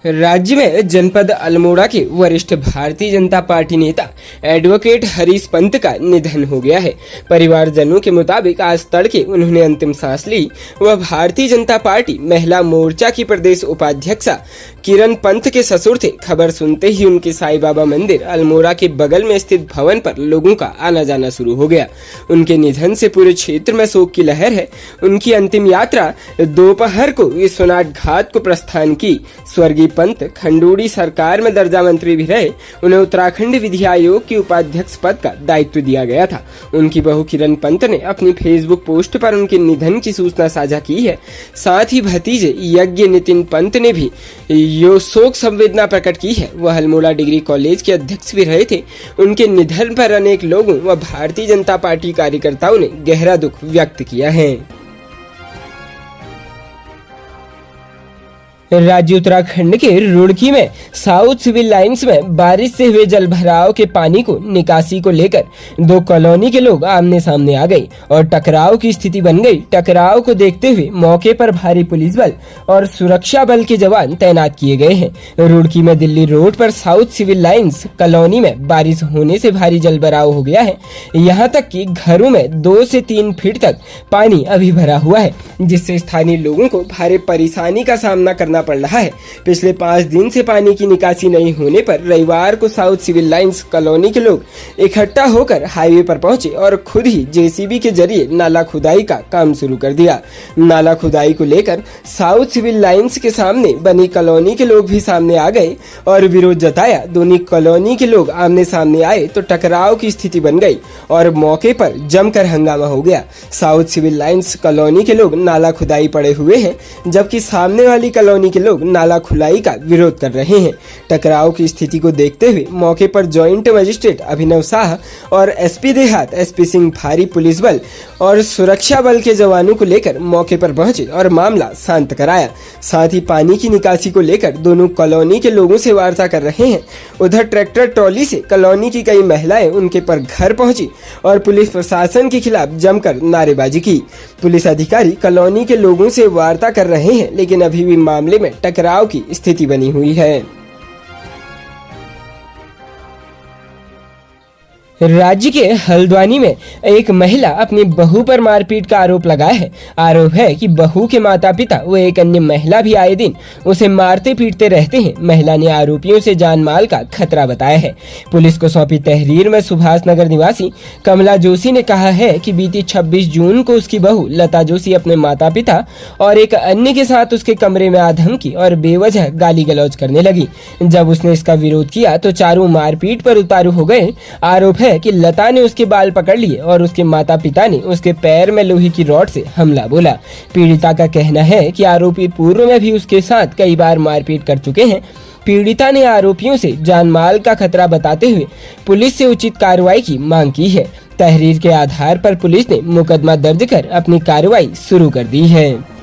राज्य में जनपद अल्मोड़ा के वरिष्ठ भारतीय जनता पार्टी नेता एडवोकेट हरीश पंत का निधन हो गया है। परिवारजनों के मुताबिक आज तड़के उन्होंने अंतिम सांस ली। वह भारतीय जनता पार्टी महिला मोर्चा की प्रदेश उपाध्यक्षा किरण पंत के ससुर थे। खबर सुनते ही उनके साईं बाबा मंदिर अल्मोड़ा के बगल में स्थित भवन पर लोगों का आना जाना शुरू हो गया। उनके निधन से पूरे क्षेत्र में शोक की लहर है। उनकी अंतिम यात्रा दोपहर को विश्वनाथ घाट को प्रस्थान की। स्वर्गीय पंत खंडूड़ी सरकार में दर्जा मंत्री भी रहे। उन्हें उत्तराखंड विधि आयोग के उपाध्यक्ष पद का दायित्व दिया गया था। उनकी बहू किरण पंत ने अपनी फेसबुक पोस्ट पर उनके निधन की सूचना साझा की है। साथ ही भतीजे यज्ञ नितिन पंत ने भी शोक संवेदना प्रकट की है। वह अल्मोड़ा डिग्री कॉलेज के अध्यक्ष भी रहे थे। उनके निधन पर अनेक लोगों व भारतीय जनता पार्टी कार्यकर्ताओं ने गहरा दुख व्यक्त किया है। राज्य उत्तराखंड के रुड़की में साउथ सिविल लाइंस में बारिश से हुए जल भराव के पानी को निकासी को लेकर दो कॉलोनी के लोग आमने सामने आ गए और टकराव की स्थिति बन गई। टकराव को देखते हुए मौके पर भारी पुलिस बल और सुरक्षा बल के जवान तैनात किए गए हैं। रुड़की में दिल्ली रोड पर साउथ सिविल लाइंस कॉलोनी में बारिश होने से भारी जल भराव हो गया है। यहाँ तक कि घरों में 2 से 3 फीट तक पानी अभी भरा हुआ है, जिससे स्थानीय लोगों को भारी परेशानी का सामना करना पड़ रहा है। पिछले 5 दिन से पानी की निकासी नहीं होने पर रविवार को साउथ सिविल लाइंस कॉलोनी के लोग इकट्ठा होकर हाईवे पर पहुंचे और खुद ही जेसीबी के जरिए नाला खुदाई का काम शुरू कर दिया। नाला खुदाई को लेकर साउथ सिविल लाइंस के सामने बनी कॉलोनी के लोग भी सामने आ गए और विरोध जताया। दोनों कॉलोनी के लोग आमने सामने आए तो टकराव की स्थिति बन गई और मौके पर जमकर हंगामा हो गया। साउथ सिविल लाइंस कॉलोनी के लोग नाला खुदाई पड़े हुए हैं, जबकि सामने वाली कॉलोनी के लोग नाला खुदाई का विरोध कर रहे हैं। टकराव की स्थिति को देखते हुए मौके पर जॉइंट मजिस्ट्रेट अभिनव शाह और एसपी देहात एसपी सिंह भारी पुलिस बल और सुरक्षा बल के जवानों को लेकर मौके पर पहुंचे और मामला शांत कराया। साथ ही पानी की निकासी को लेकर दोनों कॉलोनी के लोगों से वार्ता कर रहे हैं। उधर ट्रैक्टर ट्रॉली से कॉलोनी की कई महिलाएं उनके पर घर पहुंची और पुलिस प्रशासन के खिलाफ जमकर नारेबाजी की। पुलिस अधिकारी कॉलोनी के लोगों से वार्ता कर रहे हैं, लेकिन अभी भी मामले में टकराव की स्थिति बनी हुई है। राज्य के हल्द्वानी में एक महिला अपनी बहू पर मारपीट का आरोप लगाया है। आरोप है कि बहू के माता पिता व एक अन्य महिला भी आए दिन उसे मारते पीटते रहते हैं। महिला ने आरोपियों से जान माल का खतरा बताया है। पुलिस को सौंपी तहरीर में सुभाष नगर निवासी कमला जोशी ने कहा है कि बीती 26 जून को उसकी बहू लता जोशी अपने माता पिता और एक अन्य के साथ उसके कमरे में आ धमकी और बेवजह गाली गलौज करने लगी। जब उसने इसका विरोध किया तो चारों मारपीट पर उतारू हो गए। आरोप कि लता ने उसके बाल पकड़ लिए और उसके माता पिता ने उसके पैर में लोहे की रॉड से हमला बोला। पीड़िता का कहना है कि आरोपी पूर्व में भी उसके साथ कई बार मारपीट कर चुके हैं। पीड़िता ने आरोपियों से जानमाल का खतरा बताते हुए पुलिस से उचित कार्रवाई की मांग की है। तहरीर के आधार पर पुलिस ने मुकदमा दर्ज कर अपनी कार्रवाई शुरू कर दी है।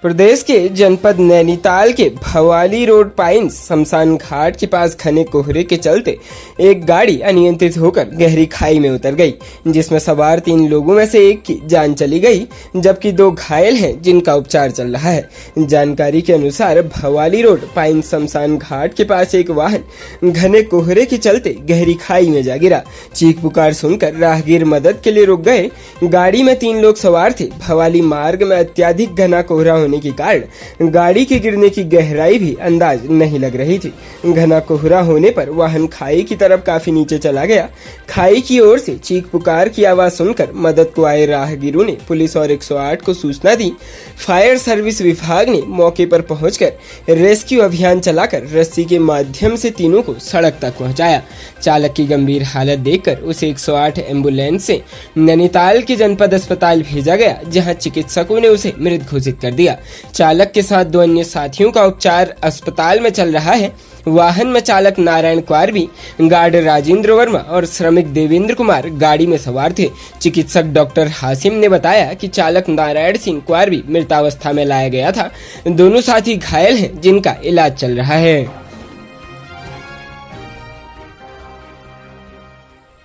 प्रदेश के जनपद नैनीताल के भवाली रोड पाइंस शमशान घाट के पास घने कोहरे के चलते एक गाड़ी अनियंत्रित होकर गहरी खाई में उतर गई, जिसमें सवार 3 लोगों में से एक की जान चली गई, जबकि 2 घायल हैं जिनका उपचार चल रहा है। जानकारी के अनुसार भवाली रोड पाइंस शमशान घाट के पास एक वाहन घने कोहरे के चलते गहरी खाई में जा गिरा। चीख पुकार सुनकर राहगीर मदद के लिए रुक गए। गाड़ी में 3 लोग सवार थे। भवाली मार्ग में अत्यधिक घना कोहरा होने के कारण गाड़ी के गिरने की गहराई भी अंदाज नहीं लग रही थी। घना कोहरा होने पर वाहन खाई की तरफ काफी नीचे चला गया। खाई की ओर से चीख पुकार की आवाज सुनकर मदद को आए राहगीरों ने पुलिस और 108 को सूचना दी। फायर सर्विस विभाग ने मौके पर पहुंचकर रेस्क्यू अभियान चलाकर रस्सी के माध्यम से तीनों को सड़क तक पहुंचाया। चालक की गंभीर हालत देखकर उसे 108 एम्बुलेंस से नैनीताल के जनपद अस्पताल भेजा गया, जहां चिकित्सकों ने उसे मृत घोषित कर दिया। चालक के साथ 2 अन्य साथियों का उपचार अस्पताल में चल रहा है। वाहन में चालक नारायण क्वारवी, गार्ड राजेंद्र वर्मा और श्रमिक देवेंद्र कुमार गाड़ी में सवार थे। चिकित्सक डॉक्टर हासिम ने बताया कि चालक नारायण सिंह क्वारवी मृतावस्था में लाया गया था। दोनों साथी घायल हैं, जिनका इलाज चल रहा है।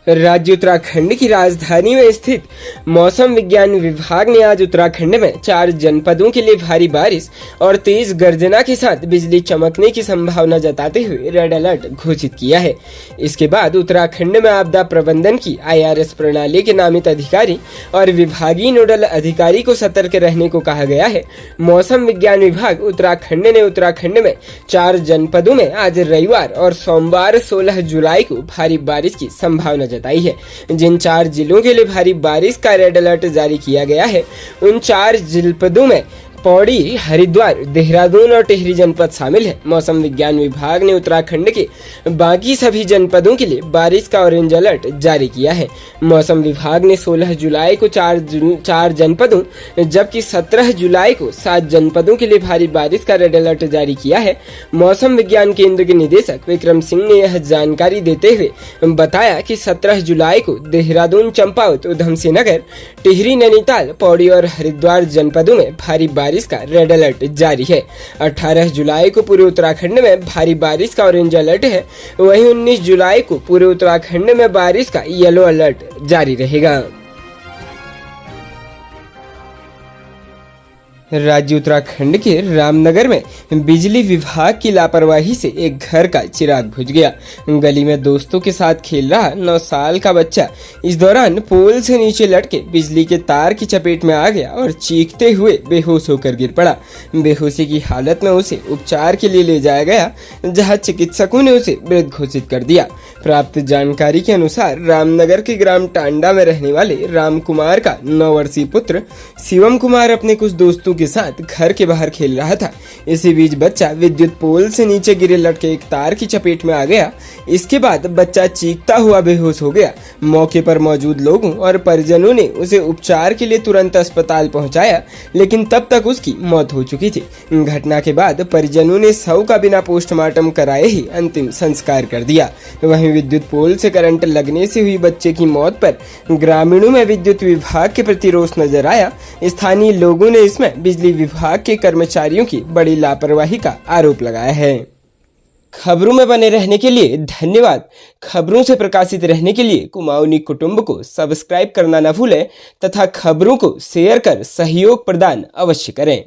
राज्य उत्तराखंड की राजधानी में स्थित मौसम विज्ञान विभाग ने आज उत्तराखंड में 4 जनपदों के लिए भारी बारिश और तेज गर्जना के साथ बिजली चमकने की संभावना जताते हुए रेड अलर्ट घोषित किया है। इसके बाद उत्तराखंड में आपदा प्रबंधन की IRS प्रणाली के नामित अधिकारी और विभागीय नोडल अधिकारी को सतर्क रहने को कहा गया है। मौसम विज्ञान विभाग उत्तराखंड ने उत्तराखंड में 4 जनपदों में आज रविवार और सोमवार 16 जुलाई को भारी बारिश की संभावना जताई है। जिन 4 जिलों के लिए भारी बारिश का रेड अलर्ट जारी किया गया है, उन 4 जनपदों में पौड़ी, हरिद्वार, देहरादून और टिहरी जनपद शामिल है। मौसम विज्ञान विभाग ने उत्तराखंड के बाकी सभी जनपदों के लिए बारिश का ऑरेंज अलर्ट जारी किया है। मौसम विभाग ने 16 जुलाई को 4 जनपदों जबकि 17 जुलाई को 7 जनपदों के लिए भारी बारिश का रेड अलर्ट जारी किया है। मौसम विज्ञान केंद्र के निदेशक विक्रम सिंह ने यह जानकारी देते हुए बताया कि 17 जुलाई को देहरादून, चंपावत, उधम सिंह नगर, टिहरी, नैनीताल, पौड़ी और हरिद्वार जनपदों में भारी बारिश का रेड अलर्ट जारी है। 18 जुलाई को पूरे उत्तराखंड में भारी बारिश का ऑरेंज अलर्ट है। वहीं 19 जुलाई को पूरे उत्तराखंड में बारिश का येलो अलर्ट जारी रहेगा। राज्य उत्तराखंड के रामनगर में बिजली विभाग की लापरवाही से एक घर का चिराग बुझ गया। गली में दोस्तों के साथ खेल रहा 9 साल का बच्चा इस दौरान पोल से नीचे लटके बिजली के तार की चपेट में आ गया और चीखते हुए बेहोश होकर गिर पड़ा। बेहोशी की हालत में उसे उपचार के लिए ले जाया गया, जहां चिकित्सकों ने उसे मृत घोषित कर दिया। प्राप्त जानकारी के अनुसार रामनगर के ग्राम टांडा में रहने वाले राम कुमार का 9 वर्षीय पुत्र शिवम कुमार अपने कुछ दोस्तों के साथ घर के बाहर खेल रहा था। इसी बीच बच्चा विद्युत पोल से नीचे गिरे लटके एक तार की चपेट में आ गया। इसके बाद बच्चा चीखता हुआ बेहोश हो गया। मौके पर मौजूद लोगों और परिजनों ने उसे उपचार के लिए तुरंत अस्पताल पहुंचाया, लेकिन तब तक उसकी मौत हो चुकी थी। घटना के बाद परिजनों ने शव का बिना पोस्टमार्टम कराए ही अंतिम संस्कार कर दिया। वहीं विद्युत पोल से करंट लगने से हुई बच्चे की मौत पर ग्रामीणों में विद्युत विभाग के प्रति रोष नजर आया। स्थानीय लोगों ने इसमें बिजली विभाग के कर्मचारियों की बड़ी लापरवाही का आरोप लगाया है। खबरों में बने रहने के लिए धन्यवाद। खबरों से प्रकाशित रहने के लिए कुमाऊनी कुटुंब को सब्सक्राइब करना न भूलें तथा खबरों को शेयर कर सहयोग प्रदान अवश्य करें।